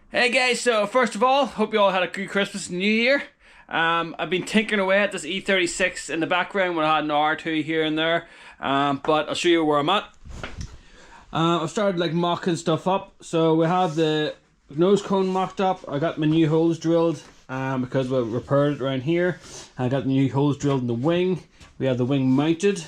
Hey guys, so first of all, hope you all had a good Christmas and New Year. I've been tinkering away at this E36 in the background when I had an hour or two here and there, but I'll show you where I'm at. I've started like mocking stuff up, so we have the nose cone mocked up. I got my new holes drilled because we repaired it around here. I got the new holes drilled in the wing. We have the wing mounted.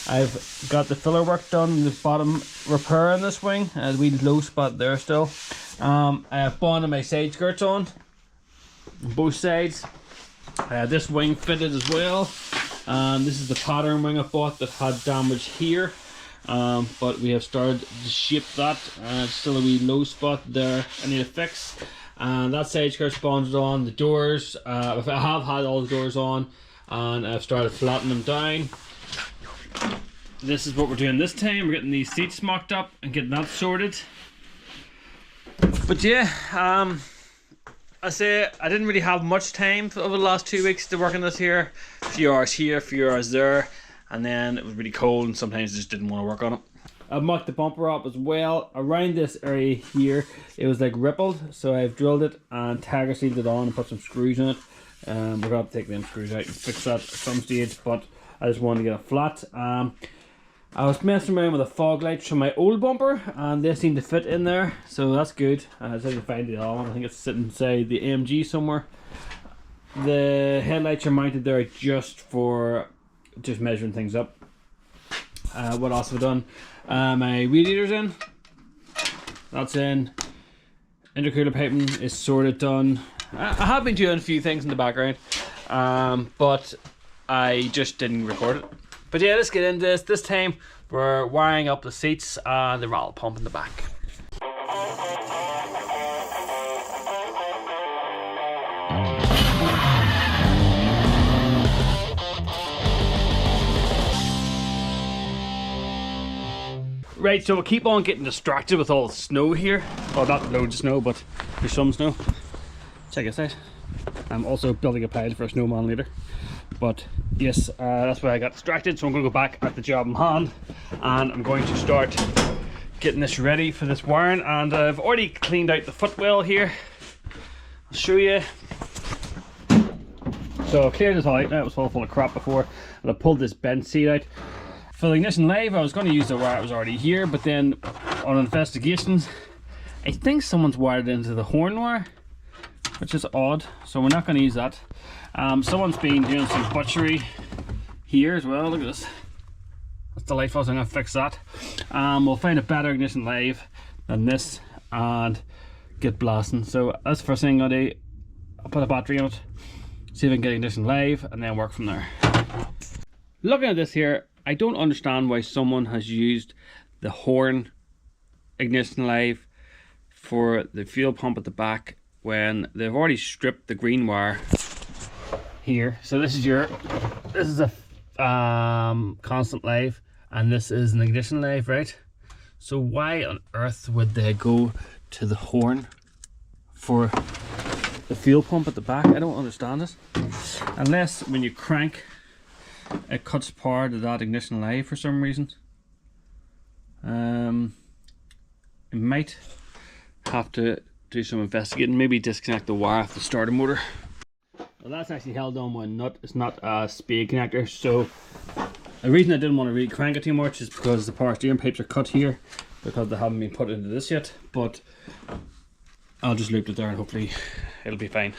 I've got the filler work done in the bottom repair in this wing. A wee low spot there still. I have bonded my side skirts on both sides. This wing fitted as well. This is the pattern wing I bought that had damage here. But we have started to shape that. Still a wee low spot there I need to fix. And that side skirt's bonded on. The doors, I have had all the doors on, and I've started flattening them down. This is what we're doing this time. We're getting these seats mocked up and getting that sorted. But yeah, I say I didn't really have much time over the last 2 weeks to work on this here. A few hours here, a few hours there, and then it was really cold and sometimes I just didn't want to work on it. I've mocked the bumper up as well. Around this area here, it was like rippled, so I've drilled it and tiger sealed it on and put some screws in it. We're going to have to take them screws out and fix that at some stage, but I just wanted to get it flat. I was messing around with the fog lights from my old bumper and they seem to fit in there, so that's good. I just had to find the other one. I think it's sitting inside the AMG somewhere. The headlights are mounted there just for measuring things up. What else have I done? My radiator's in. That's in. Intercooler piping is sort of done. I have been doing a few things in the background, but I just didn't record it. But yeah, let's get into this. This time we're wiring up the seats and the rattle pump in the back. Right, so we'll keep on getting distracted with all the snow here. Well, not loads of snow, but there's some snow. Check this out. I'm also building a pile for a snowman later. But yes, that's why I got distracted, so I'm going to go back at the job in hand and I'm going to start getting this ready for this wiring. And I've already cleaned out the footwell here. I'll show you. So I cleared this all out now. It was all full of crap before, and I pulled this bent seat out. For the ignition live, I was going to use the wire that was already here, but then on investigations, I think someone's wired it into the horn wire, which is odd, so we're not going to use that. Someone's been doing some butchery here as well. Look at this. That's delightful, so I'm going to fix that. We'll find a better ignition live than this and get blasting. So that's the first thing I'm going to do. I'll put a battery on it, see if I can get ignition live, and then work from there. Looking at this here, I don't understand why someone has used the horn ignition live for the fuel pump at the back when they've already stripped the green wire here. So this is a constant live and this is an ignition live, right? So why on earth would they go to the horn for the fuel pump at the back? I don't understand this. Unless when you crank it cuts power to that ignition live for some reason. It might have to do some investigating, maybe disconnect the wire off the starter motor. Well, that's actually held on with a nut. It's not a spade connector, so the reason I didn't want to really crank it too much is because the power steering pipes are cut here because they haven't been put into this yet, but I'll just loop it there and hopefully it'll be fine.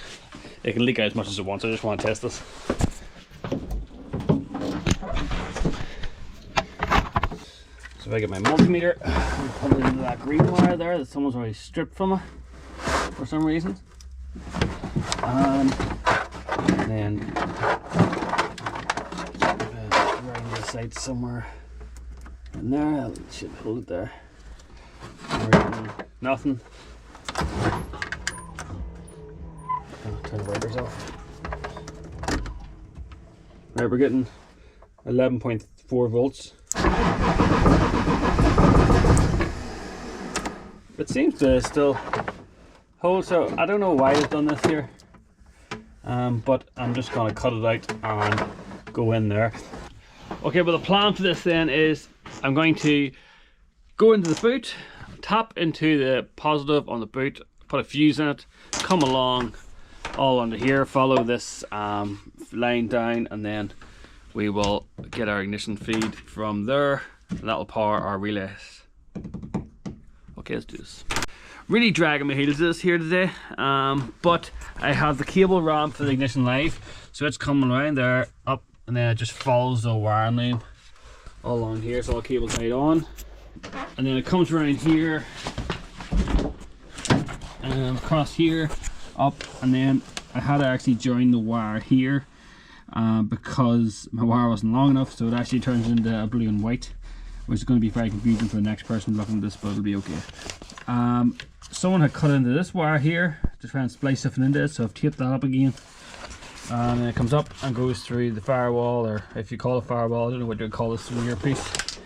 It can leak out as much as it wants. I just want to test this. So if I get my multimeter and put it into that green wire there that someone's already stripped from it for some reason. And then around this side somewhere in there, I should hold it there. Nothing. Oh, turn the wipers off. Right, we're getting 11.4 volts. It seems to still hold, so I don't know why they've done this here, but I'm just going to cut it out and go in there. Okay, but the plan for this then is I'm going to go into the boot, tap into the positive on the boot, put a fuse in it, come along all under here, follow this line down, and then we will get our ignition feed from there, and that will power our relays. Okay, let's do this. Really dragging my heels this here today, but I have the cable ran for the ignition live, so it's coming around there, up, and then it just follows the wiring line all along here, so all cables tied on, and then it comes around here, and across here, up, and then I had to actually join the wire here because my wire wasn't long enough, so it actually turns into a blue and white, which is going to be very confusing for the next person looking at this, but it'll be okay. Someone had cut into this wire here to try and splice something into it, so I've taped that up again, and then it comes up and goes through the firewall, or if you call it firewall, I don't know what you would call this earpiece.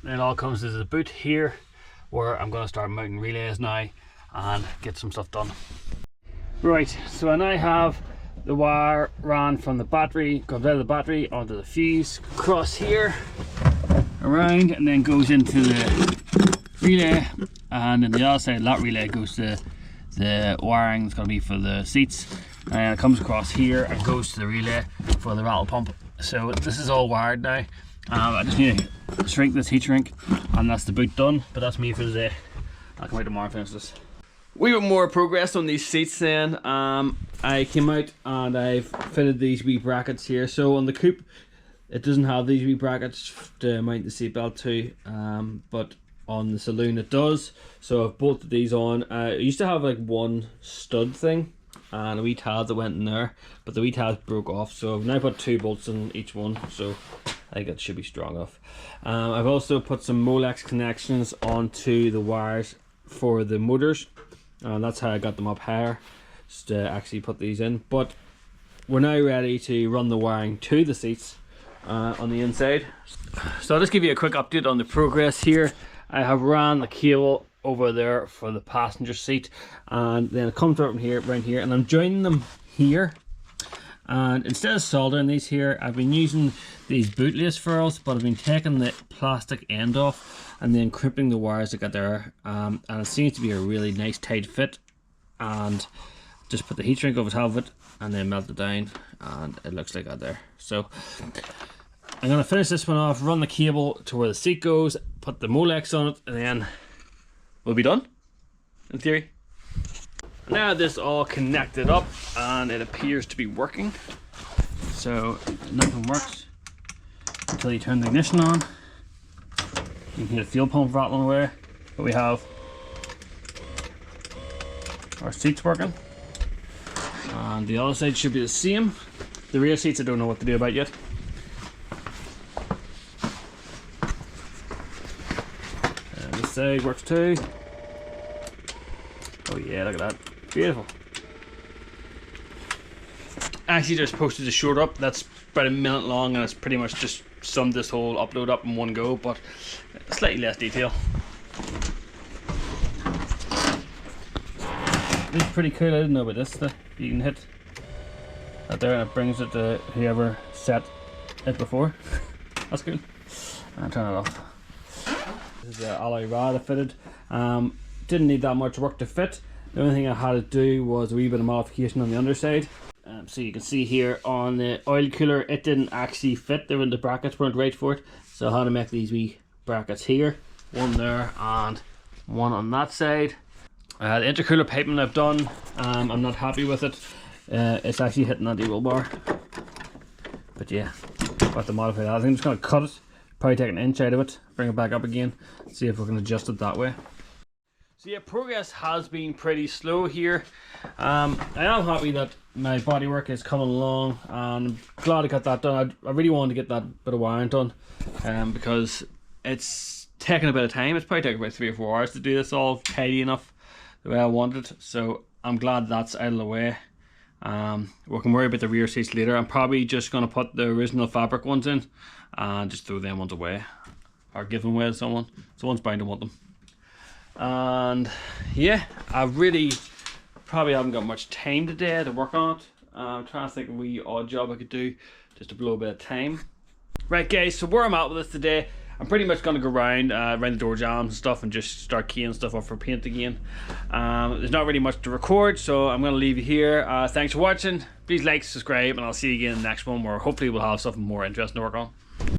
And it all comes to the boot here, where I'm going to start mounting relays now and get some stuff done. Right, so I now have the wire ran from the battery, comes out of the battery onto the fuse, across here, around, and then goes into the relay, and then the other side of that relay goes to the wiring that's going to be for the seats, and it comes across here and goes to the relay for the rattle pump. So this is all wired now. I just need to shrink this heat shrink, and that's the boot done, but that's me for the day. I'll come out tomorrow and finish this. We got more progress on these seats then. I came out and I've fitted these wee brackets here. So on the coupe, it doesn't have these wee brackets to mount the seatbelt to, but on the saloon it does. So I've bolted these on. I used to have like one stud thing and a wee tab that went in there, but the wee tab broke off, so I've now put 2 bolts in each one, so I think it should be strong enough. I've also put some Molex connections onto the wires for the motors, and that's how I got them up higher, just to actually put these in. But we're now ready to run the wiring to the seats on the inside. So I'll just give you a quick update on the progress here. I have ran the cable over there for the passenger seat, and then it comes around here, and I'm joining them here. And instead of soldering these here, I've been using these bootlace ferrules, but I've been taking the plastic end off and then crimping the wires that got there, and it seems to be a really nice tight fit. And just put the heat shrink over top of it and then melt it down, and it looks like that there. So I'm going to finish this one off, run the cable to where the seat goes, put the Molex on it, and then we'll be done, in theory. Now this all connected up and it appears to be working. So nothing works until you turn the ignition on. You can hear the fuel pump rattling away, but we have our seats working, and the other side should be the same. The rear seats I don't know what to do about yet. And this side works too. Oh yeah, look at that. Beautiful. Actually just posted a short up that's about a minute long, and it's pretty much just summed this whole upload up in one go, but slightly less detail. This is pretty cool. I didn't know about this. You can hit that there and it brings it to whoever set it before. That's cool. And turn it off. This is the alloy rod I fitted. Didn't need that much work to fit. The only thing I had to do was a wee bit of modification on the underside. So you can see here on the oil cooler, it didn't actually fit. The brackets weren't right for it, so I had to make these wee brackets here, one there and one on that side. The intercooler piping I've done, I'm not happy with it. It's actually hitting that roll bar, but yeah, I'll have to modify that. I think I'm just going to cut it, probably take an inch out of it, bring it back up again, see if we can adjust it that way. So yeah, progress has been pretty slow here. I am happy that my bodywork is coming along, and I'm glad I got that done. I really wanted to get that bit of wiring done, because it's taking a bit of time. It's probably taken about 3 or 4 hours to do this all tidy enough the way I wanted. So I'm glad that's out of the way. We can worry about the rear seats later. I'm probably just going to put the original fabric ones in and just throw them ones away, or give them away to someone. Someone's bound to want them. And yeah, I really probably haven't got much time today to work on it. I'm trying to think of a wee odd job I could do just to blow a bit of time. Right guys, so where I'm at with this today, I'm pretty much going to go around the door jambs and stuff and just start keying stuff up for paint again. There's not really much to record, so I'm going to leave you here. Thanks for watching. Please like, subscribe, and I'll see you again in the next one where hopefully we'll have something more interesting to work on.